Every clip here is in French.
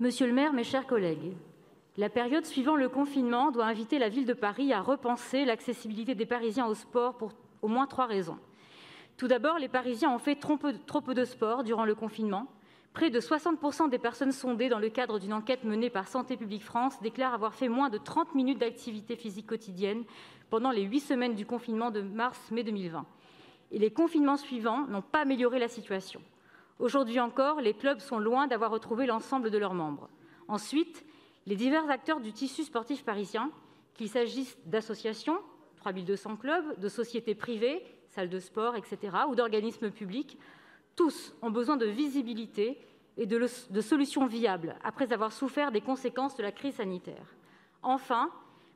Monsieur le maire, mes chers collègues, la période suivant le confinement doit inviter la Ville de Paris à repenser l'accessibilité des Parisiens au sport pour au moins 3 raisons. Tout d'abord, les Parisiens ont fait trop peu de sport durant le confinement. Près de 60% des personnes sondées dans le cadre d'une enquête menée par Santé publique France déclarent avoir fait moins de 30 minutes d'activité physique quotidienne pendant les 8 semaines du confinement de mars-mai 2020. Et les confinements suivants n'ont pas amélioré la situation. Aujourd'hui encore, les clubs sont loin d'avoir retrouvé l'ensemble de leurs membres. Ensuite, les divers acteurs du tissu sportif parisien, qu'il s'agisse d'associations, 3200 clubs, de sociétés privées, salles de sport, etc., ou d'organismes publics, tous ont besoin de visibilité et de solutions viables après avoir souffert des conséquences de la crise sanitaire. Enfin,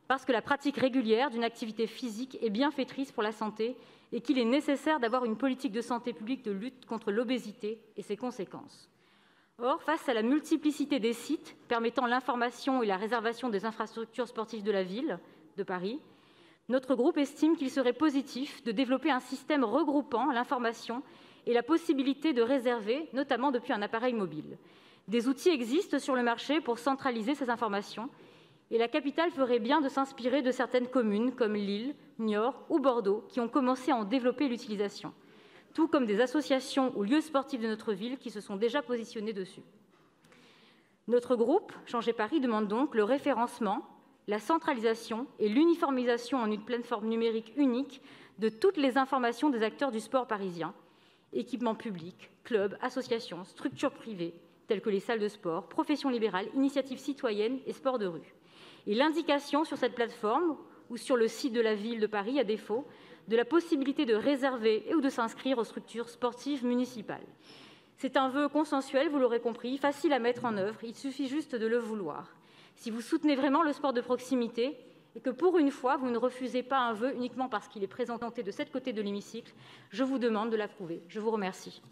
parce que la pratique régulière d'une activité physique est bienfaitrice pour la santé et qu'il est nécessaire d'avoir une politique de santé publique de lutte contre l'obésité et ses conséquences. Or, face à la multiplicité des sites permettant l'information et la réservation des infrastructures sportives de la ville de Paris, notre groupe estime qu'il serait positif de développer un système regroupant l'information et la possibilité de réserver, notamment depuis un appareil mobile. Des outils existent sur le marché pour centraliser ces informations et la capitale ferait bien de s'inspirer de certaines communes comme Lille, Niort ou Bordeaux qui ont commencé à en développer l'utilisation, tout comme des associations ou lieux sportifs de notre ville qui se sont déjà positionnés dessus. Notre groupe, Changer Paris, demande donc le référencement, la centralisation et l'uniformisation en une plateforme numérique unique de toutes les informations des acteurs du sport parisien, équipements publics, clubs, associations, structures privées, telles que les salles de sport, professions libérales, initiatives citoyennes et sports de rue. Et l'indication sur cette plateforme ou sur le site de la ville de Paris, à défaut, de la possibilité de réserver ou de s'inscrire aux structures sportives municipales. C'est un vœu consensuel, vous l'aurez compris, facile à mettre en œuvre, il suffit juste de le vouloir. Si vous soutenez vraiment le sport de proximité et que pour une fois, vous ne refusez pas un vœu uniquement parce qu'il est présenté de cet côté de l'hémicycle, je vous demande de l'approuver. Je vous remercie.